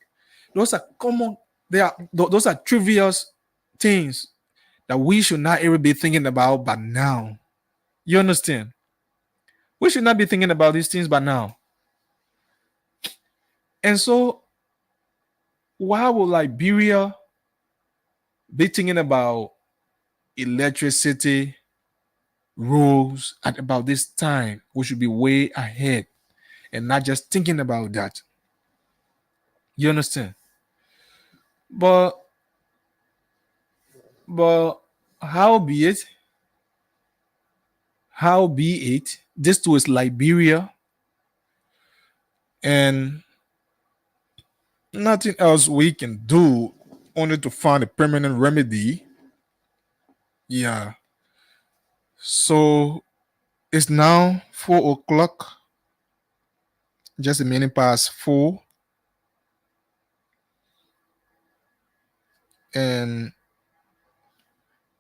those are common, those are trivial things that we should not ever be thinking about by now. You understand? We should not be thinking about these things by now. And so why would Liberia be thinking about electricity rules at about this time? We should be way ahead. and not just thinking about that. You understand? But how be it? This too is Liberia, and nothing else we can do only to find a permanent remedy. Yeah. So it's now 4 o'clock, just a minute past 4. And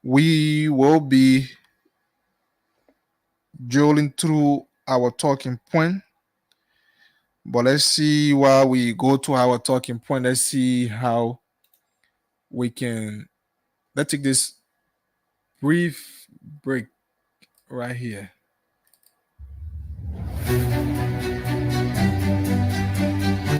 we will be drilling through our talking point. But let's see while we go to our talking point, let's see how we can. Let's take this brief break right here.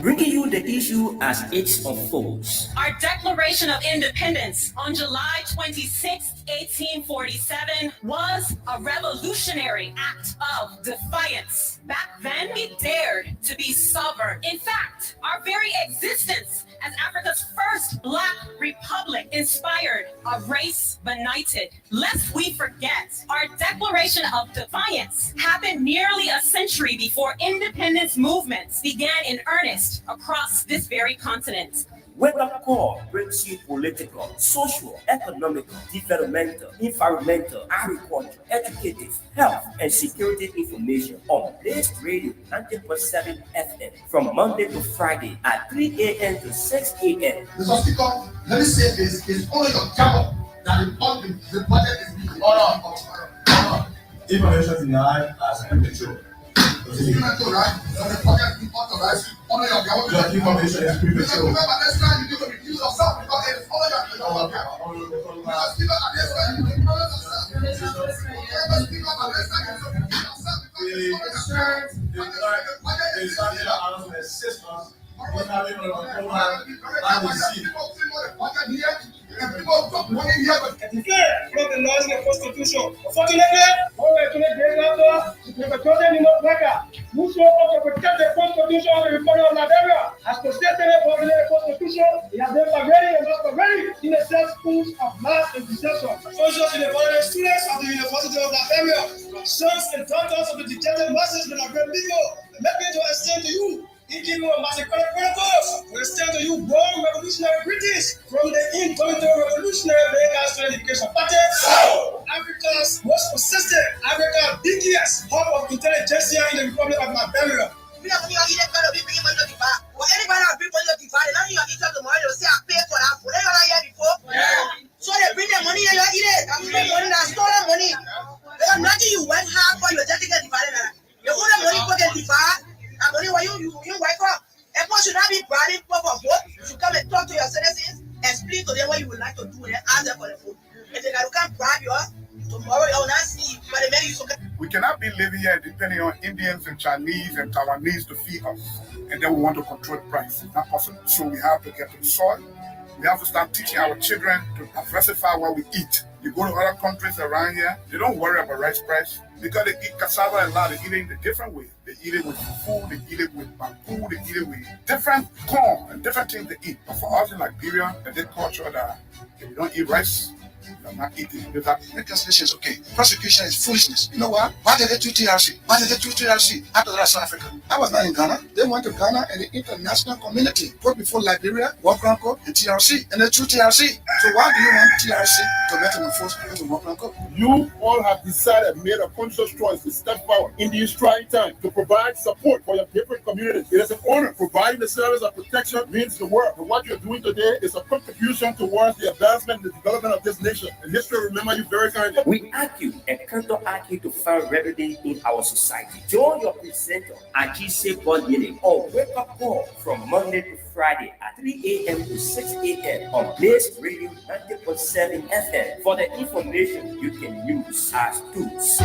Bringing you the issue as it unfolds. Our Declaration of Independence on July 26, 1847 was a revolutionary act of defiance. Back then, we dared to be sovereign. In fact, our very existence as Africa's first Black republic inspired a race benighted. Lest we forget, our Declaration of Defiance happened nearly a century before independence movements began in earnest across this very continent. Wake-up call brings you political, social, economic, developmental, environmental, agriculture, educative, health, and security information on Blaze Radio 90.7 FM from Monday to Friday at 3 a.m. to 6 a.m. Mr. Speaker, let me say this, it's only your job that the budget is being ordered. Information denied as premature. Premature, right? So the budget is being authorized. Only your government. Your information is premature. Remember, next time you need to review yourself because it is only your government. Mr. Speaker, next time you need to review yourself. Mr. Speaker, next time you need to review yourself because it is only your government. The Sunday announcement 6 months. We have it on the program and we see. Declare from the laws and the Constitution. Unfortunately, all the 20 days after, the President whosoever to protect the Constitution of the Republic of Liberia has protected it from the Constitution. He has been perverting and not perverting in the schools of mass and deception. Soldiers in the foreign students of the University of Liberia, sons and daughters of the dictated masses that are very people, make me to extend to you. Thinking of massacre protocols will extend to you born revolutionary British from the indomitable revolutionary Vegas Education Party. Africa's most persistent, Africa's biggest hub of intelligence in the Republic of Liberia. Anybody have people divided, now you have each of the money, they'll say I paid for that food. Anyone here before? So they bring the money and you eat it. I'm spending money, that's stolen money. Because nothing you went hard for, you're just getting divided. You own the money for getting divided. And only when you wake up, everyone should not be bribing people for vote. You should come and talk to your citizens, explain to them what you would like to do, and ask them for the food. If they can't bribe you, tomorrow you will not see. But the man you so. We cannot be living here depending on Indians and Chinese and Taiwanese to feed us, and then we want to control the price. It's not possible. So we have to get to the soil. We have to start teaching our children to diversify what we eat. You go to other countries around here, they don't worry about rice price because they eat cassava and lard. They eat it in a different way. They eat it with food, they eat it with bamboo, they eat it with different corn and different things they eat. But for us in Liberia, there's a culture that if you don't eat rice, you're not eating. Reconciliation is okay. Prosecution is foolishness. You know what? Why did they do TRC? Why did they do TRC after that South Africa? I was not in Ghana. They went to Ghana and the international community put before Liberia, World Grand Code, and TRC. And they threw TRC. So why do you want TRC to metamorphose into World Grand Code? You all have decided, made a conscious choice to step forward in these trying times to provide support for your different communities. It is an honor. Providing the service of protection means the world. And what you're doing today is a contribution towards the advancement and the development of this nation. And history will remember you very kindly. We argue and counter argue to find remedy in our society. Join your presenter, Ajise Bonyele, on Wake Up Call from Monday to Friday at 3 a.m. to 6 a.m. on Blaze Radio 90.7 FM for the information you can use as tools.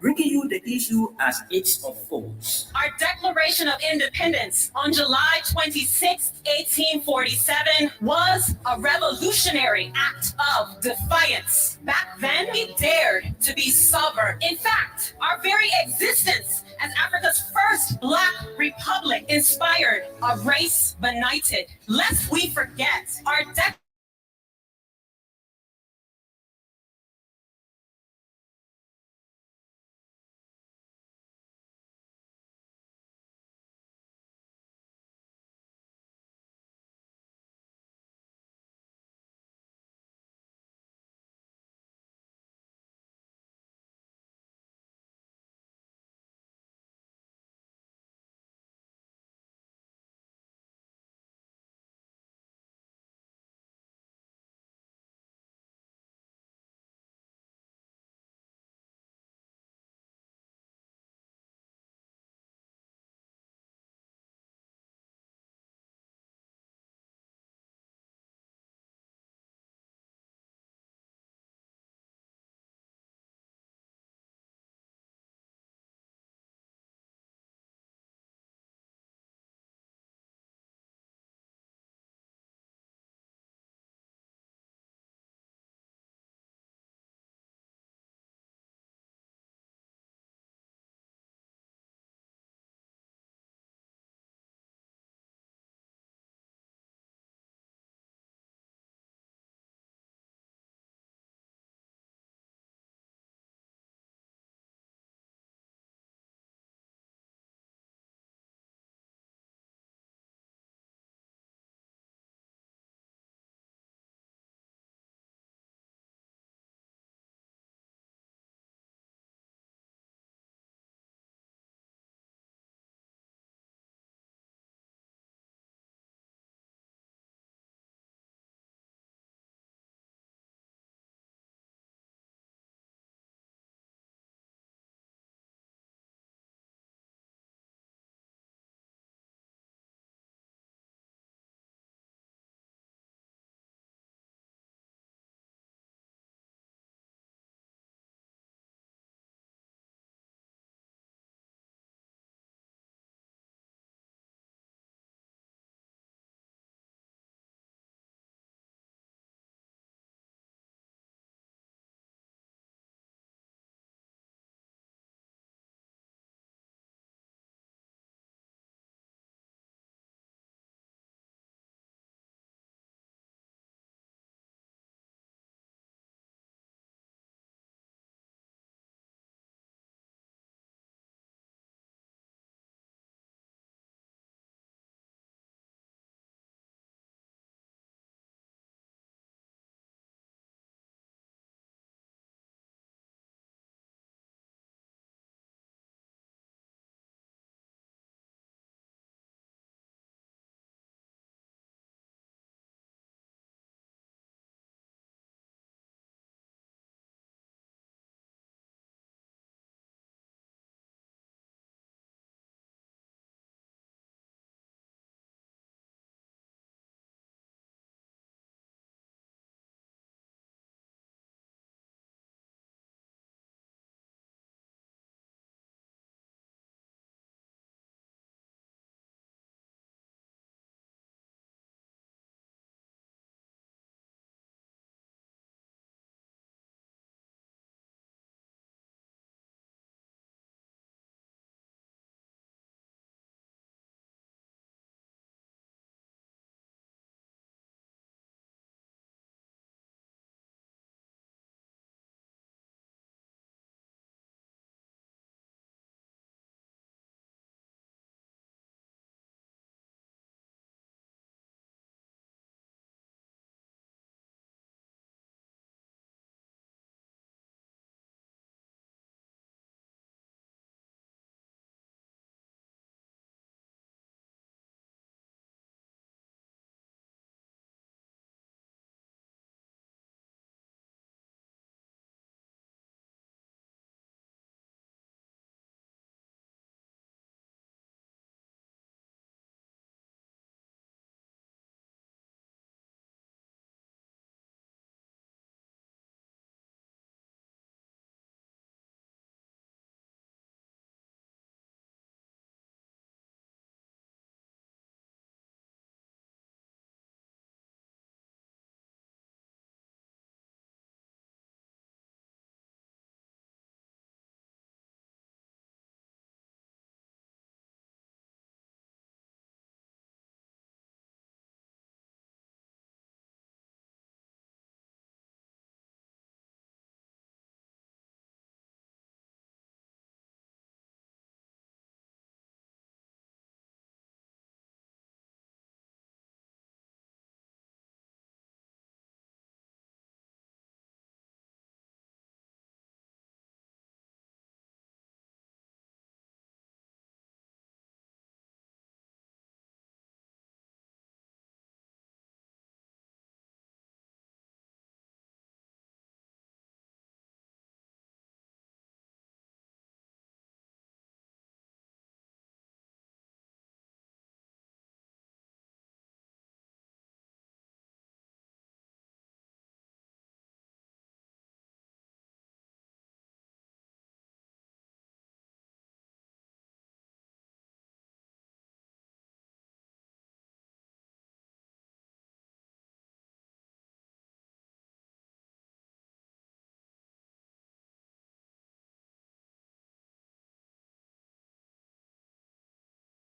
Bringing you the issue as its unfolds. Our Declaration of Independence on July 26, 1847 was a revolutionary act of defiance. Back then, we dared to be sovereign. In fact, our very existence as Africa's first Black republic inspired a race benighted. Lest we forget, our